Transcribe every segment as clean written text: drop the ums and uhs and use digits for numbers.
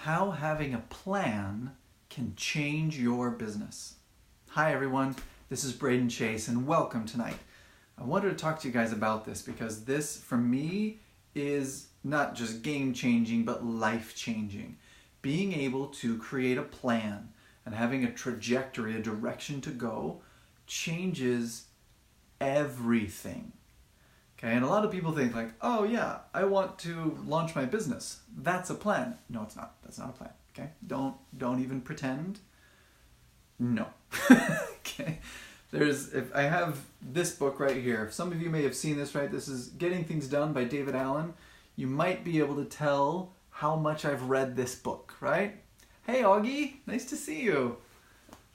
how having a plan can change your business. Hi everyone, this is Braden Chase and welcome tonight. I wanted to talk to you guys about this because this, for me, is not just game-changing, but life-changing. Being able to create a plan and having a trajectory, a direction to go, changes everything. Okay, and a lot of people think like, oh yeah, I want to launch my business. That's a plan. No, it's not. That's not a plan. Okay, don't even pretend. No. Okay. If I have this book right here. Some of you may have seen this, right? This is Getting Things Done by David Allen. You might be able to tell how much I've read this book, right? Hey Augie, nice to see you.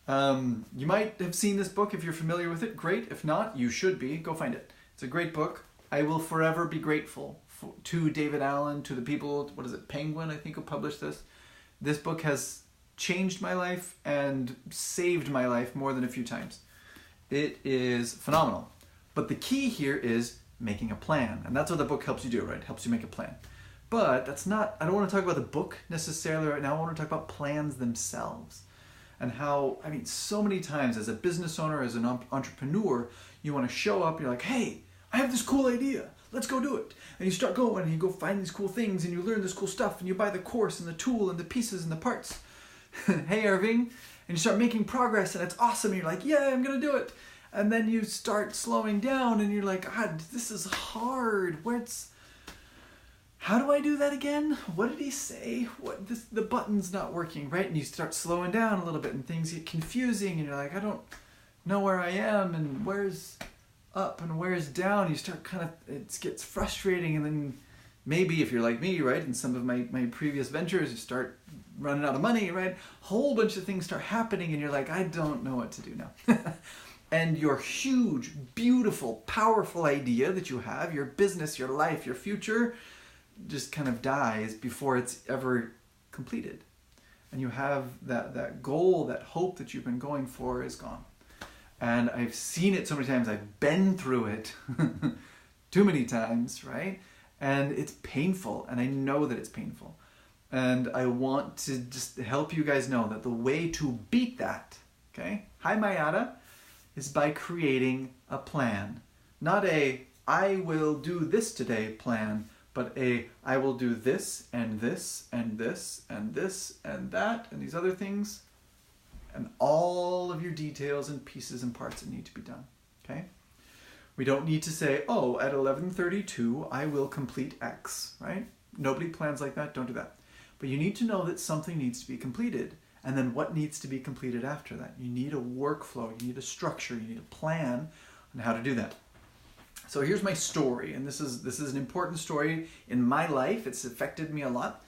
You might have seen this book if you're familiar with it. Great. If not, you should be. Go find it. It's a great book. I will forever be grateful to David Allen, to the people, what is it, Penguin, I think, who published this. This book has changed my life and saved my life more than a few times. It is phenomenal. But the key here is making a plan. And that's what the book helps you do, right? It helps you make a plan. But that's not, I don't want to talk about the book necessarily right now. I want to talk about plans themselves. And how, so many times as a business owner, as an entrepreneur, you want to show up, you're like, hey, I have this cool idea. Let's go do it. And you start going and you go find these cool things and you learn this cool stuff and you buy the course and the tool and the pieces and the parts. Hey, Irving. And you start making progress and it's awesome. And you're like, yeah, I'm going to do it. And then you start slowing down and you're like, God, this is hard. How do I do that again? What did he say? The button's not working, right? And you start slowing down a little bit and things get confusing and you're like, I don't know where I am and where's up and where's down. You start it gets frustrating, and then maybe if you're like me, right, in some of my previous ventures, you start running out of money, right? A whole bunch of things start happening and you're like, I don't know what to do now. And your huge, beautiful, powerful idea that you have, your business, your life, your future, just kind of dies before it's ever completed. And you have that goal, that hope that you've been going for is gone. And I've seen it so many times. I've been through it too many times, right? And it's painful, and I know that it's painful. And I want to just help you guys know that the way to beat that, okay? Hi, Mayada, is by creating a plan. Not a, I will do this today plan, but a, I will do this and this and this and this and that and these other things, and all of your details and pieces and parts that need to be done, okay? We don't need to say, oh, at 11:32, I will complete X, right? Nobody plans like that, don't do that. But you need to know that something needs to be completed, and then what needs to be completed after that. You need a workflow, you need a structure, you need a plan on how to do that. So here's my story, and this is an important story in my life. It's affected me a lot,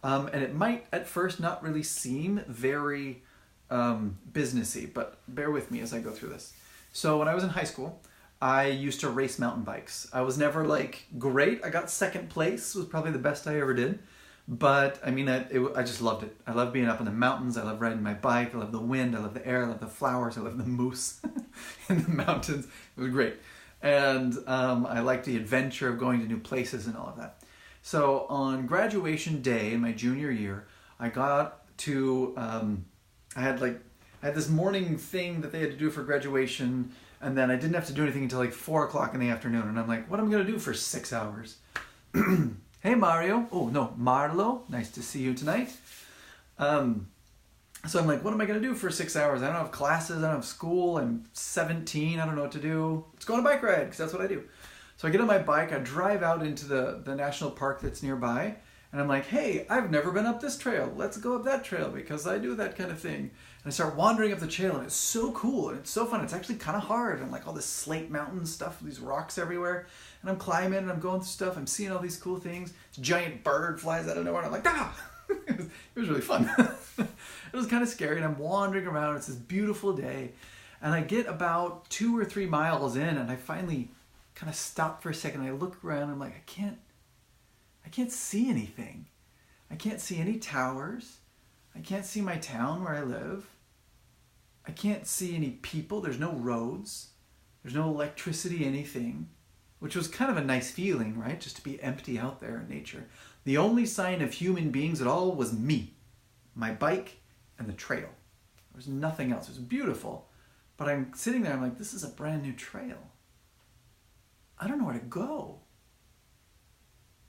and it might at first not really seem very businessy, but bear with me as I go through this. So when I was in high school, I used to race mountain bikes. I was never great. I got second place, was probably the best I ever did. But I just loved it. I love being up in the mountains. I love riding my bike. I love the wind. I love the air. I love the flowers. I love the moose in the mountains. It was great. And I liked the adventure of going to new places and all of that. So on graduation day in my junior year, I got to, I had this morning thing that they had to do for graduation, and then I didn't have to do anything until 4 o'clock in the afternoon. And I'm like, what am I going to do for 6 hours? Hey, Mario. Oh, no, Marlo. Nice to see you tonight. So I'm like, what am I going to do for 6 hours? I don't have classes. I don't have school. I'm 17. I don't know what to do. Let's go on a bike ride, because that's what I do. So I get on my bike. I drive out into the national park that's nearby. And I'm like, hey, I've never been up this trail. Let's go up that trail, because I do that kind of thing. And I start wandering up the trail, and it's so cool, and it's so fun. It's actually kind of hard, and all this slate mountain stuff, these rocks everywhere. And I'm climbing, and I'm going through stuff. I'm seeing all these cool things. This giant bird flies out of nowhere, and I'm like, ah! It was really fun. It was kind of scary, and I'm wandering around. It's this beautiful day. And I get about 2 or 3 miles in, and I finally kind of stop for a second. I look around, and I'm like, I can't see anything. I can't see any towers. I can't see my town where I live. I can't see any people. There's no roads. There's no electricity, anything, which was kind of a nice feeling, right? Just to be empty out there in nature. The only sign of human beings at all was me. my bike, and the trail. There was nothing else. It was beautiful. But I'm sitting there, I'm like, this is a brand new trail. I don't know where to go.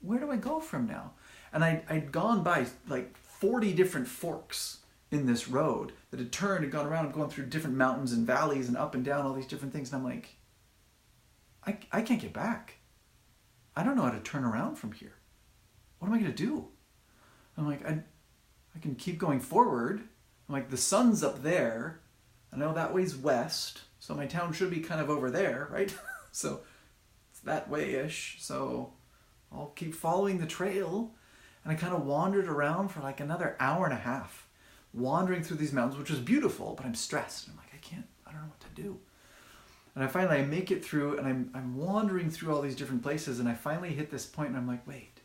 Where do I go from now? And I'd gone by like 40 different forks in this road that had turned and gone around and going through different mountains and valleys and up and down, all these different things. And I'm like, I can't get back. I don't know how to turn around from here. What am I going to do? I'm like, I can keep going forward. I'm like, the sun's up there. I know that way's west, so my town should be kind of over there, right? So it's that way-ish. So I'll keep following the trail. And I kind of wandered around for like another hour and a half, wandering through these mountains, which was beautiful, but I'm stressed. I'm like, I don't know what to do. And I finally make it through, and I'm wandering through all these different places, and I finally hit this point, and I'm like, wait,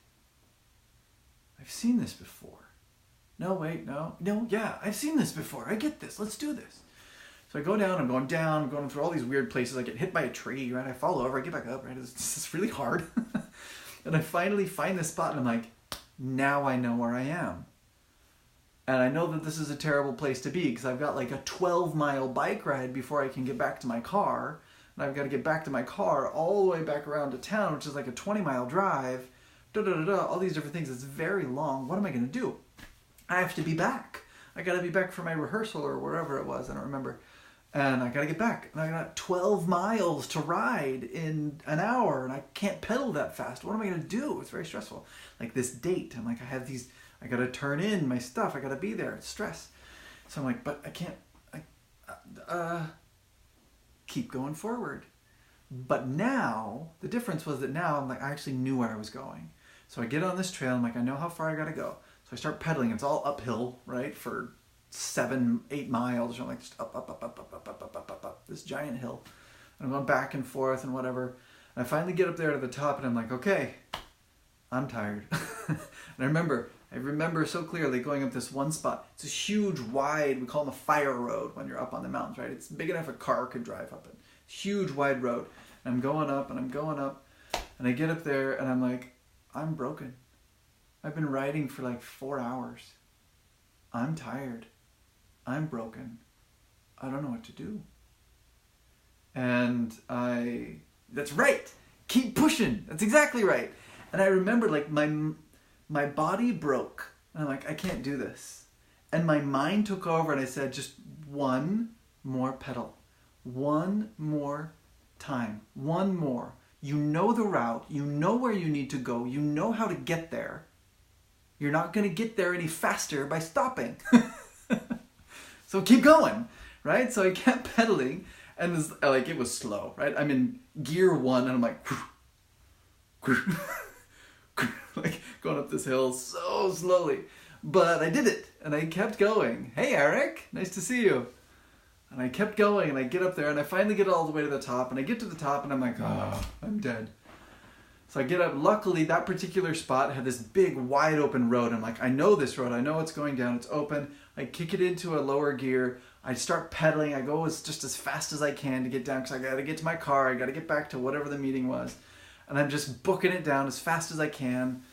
I've seen this before. No, wait, no, yeah, I've seen this before. I get this. Let's do this. So I go down, I'm going through all these weird places. I get hit by a tree, right? I fall over, I get back up, right? It's really hard. And I finally find this spot, and I'm like, now I know where I am. And I know that this is a terrible place to be because I've got like a 12-mile bike ride before I can get back to my car. And I've got to get back to my car all the way back around to town, which is like a 20-mile drive. All these different things. It's very long. What am I going to do? I have to be back. I got to be back for my rehearsal or wherever it was. I don't remember. And I got to get back. And I got 12 miles to ride in an hour. And I can't pedal that fast. What am I going to do? It's very stressful. Like this date. I'm like, I got to turn in my stuff. I got to be there. It's stress. So I'm like, but I can't, keep going forward. But now, the difference was that now I'm like, I actually knew where I was going. So I get on this trail. I'm like, I know how far I got to go. So I start pedaling. It's all uphill, right? For 7-8 miles. I'm like, just up, this giant hill. And I'm going back and forth and whatever. And I finally get up there to the top and I'm like, okay, I'm tired. And I remember so clearly going up this one spot. It's a huge, wide, we call them a fire road when you're up on the mountains, right? It's big enough a car could drive up it. Huge, wide road. And I'm going up and I'm going up. And I get up there and I'm like, I'm broken. I've been riding for like 4 hours. I'm tired. I'm broken. I don't know what to do. And that's right. Keep pushing. That's exactly right. And I remember like my body broke. And I'm like, I can't do this. And my mind took over and I said, just one more pedal. One more time. One more. You know the route. You know where you need to go. You know how to get there. You're not going to get there any faster by stopping. So keep going, right? So I kept pedaling and it was slow, right? I'm in gear 1 and I'm like, like going up this hill so slowly. But I did it and I kept going. Hey, Eric, nice to see you. And I kept going and I get up there and I finally get all the way to the top and I get to the top and I'm like, oh, I'm dead. So I get up. Luckily, that particular spot had this big, wide open road. I'm like, I know this road. I know it's going down. It's open. I kick it into a lower gear. I start pedaling. I go just as fast as I can to get down because I got to get to my car. I got to get back to whatever the meeting was. And I'm just booking it down as fast as I can.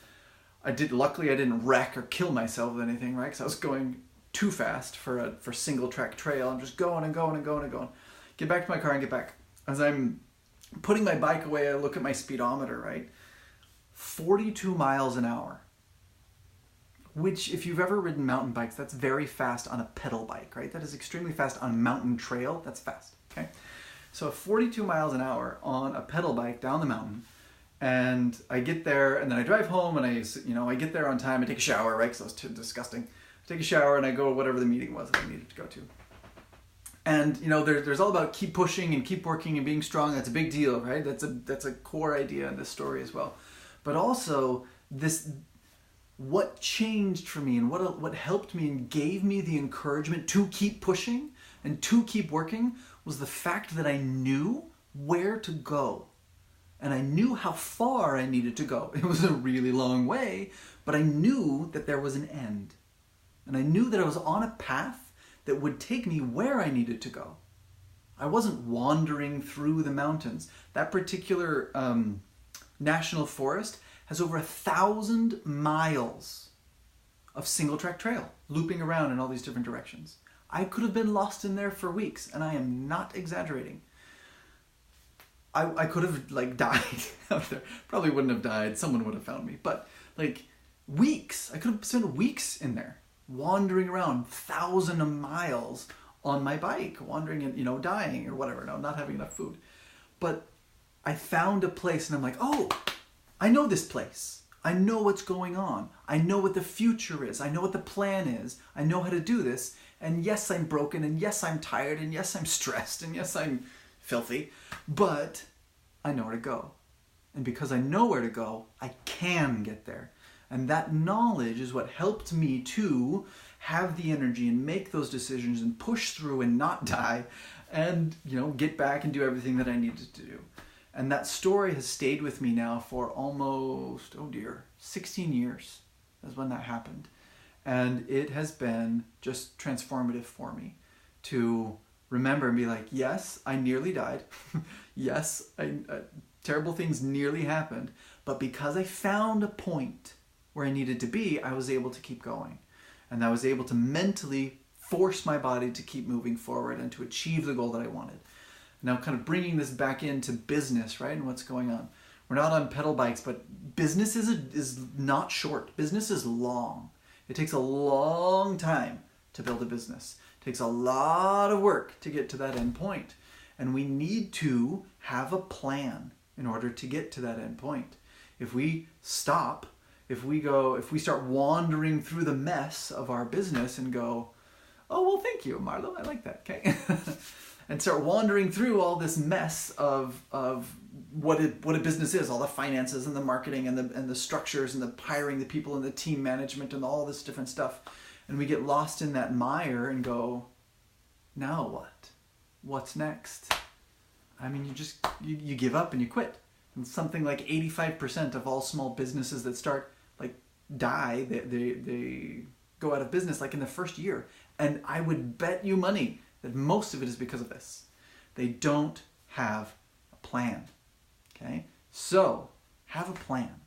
Luckily, I didn't wreck or kill myself with anything, right? Because I was going too fast for single track trail. I'm just going and going and going and going. Get back to my car and get back. As I'm putting my bike away, I look at my speedometer, right? 42 miles an hour. Which, if you've ever ridden mountain bikes, that's very fast on a pedal bike, right? That is extremely fast on a mountain trail. That's fast, okay? So 42 miles an hour on a pedal bike down the mountain. And I get there, and then I drive home, and I get there on time. I take a shower, right? Because I was too disgusting. I take a shower, and I go to whatever the meeting was that I needed to go to. And, there's all about keep pushing and keep working and being strong. That's a big deal, right? That's a core idea in this story as well. But also, what changed for me and what helped me and gave me the encouragement to keep pushing and to keep working was the fact that I knew where to go. And I knew how far I needed to go. It was a really long way, but I knew that there was an end. And I knew that I was on a path that would take me where I needed to go. I wasn't wandering through the mountains. That particular national forest has over 1,000 miles of single track trail, looping around in all these different directions. I could have been lost in there for weeks, and I am not exaggerating. I could have like died out there. Probably wouldn't have died. Someone would have found me. But like weeks, I could have spent weeks in there, wandering around thousands of miles on my bike, wandering and, dying or whatever, not having enough food. But I found a place and I'm like, oh, I know this place. I know what's going on. I know what the future is. I know what the plan is. I know how to do this. And yes, I'm broken. And yes, I'm tired. And yes, I'm stressed. And yes, I'm filthy. But I know where to go. And because I know where to go, I can get there. And that knowledge is what helped me to have the energy and make those decisions and push through and not die and, get back and do everything that I needed to do. And that story has stayed with me now for almost, 16 years is when that happened. And it has been just transformative for me to remember and be like, yes, I nearly died. Yes, terrible things nearly happened. But because I found a point where I needed to be, I was able to keep going. And I was able to mentally force my body to keep moving forward and to achieve the goal that I wanted. Now kind of bringing this back into business, right, and what's going on. We're not on pedal bikes, but business is not short. Business is long. It takes a long time to build a business. It takes a lot of work to get to that end point. And we need to have a plan in order to get to that end point. If we stop, if we start wandering through the mess of our business and go, oh, well, thank you, Marlo, I like that, okay? And start wandering through all this mess of what a business is, all the finances and the marketing and the structures and the hiring the people and the team management and all this different stuff. And we get lost in that mire and go, now what? What's next? I mean, you give up and you quit. And something like 85% of all small businesses that start die, they go out of business in the first year. And I would bet you money that most of it is because of this. They don't have a plan. Okay? So, have a plan.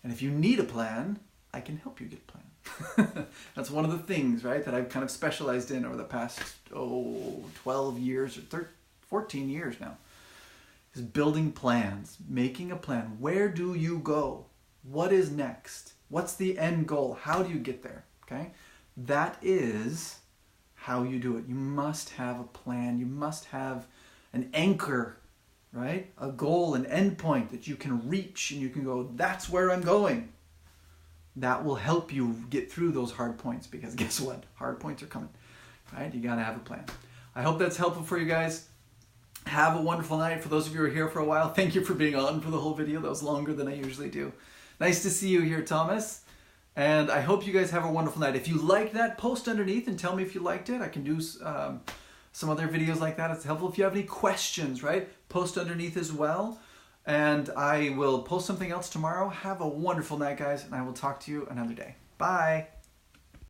And if you need a plan, I can help you get a plan. That's one of the things, right, that I've kind of specialized in over the past, 12 years or 14 years now. Is building plans, making a plan. Where do you go? What is next? What's the end goal? How do you get there? Okay? That is how you do it. You must have a plan. You must have an anchor, right? A goal, an endpoint that you can reach and you can go, that's where I'm going. That will help you get through those hard points because guess what? Hard points are coming, right? You got to have a plan. I hope that's helpful for you guys. Have a wonderful night. For those of you who are here for a while, thank you for being on for the whole video. That was longer than I usually do. Nice to see you here, Thomas. And I hope you guys have a wonderful night. If you liked that, post underneath and tell me if you liked it. I can do some other videos like that. It's helpful. If you have any questions, right, post underneath as well. And I will post something else tomorrow. Have a wonderful night, guys, and I will talk to you another day. Bye.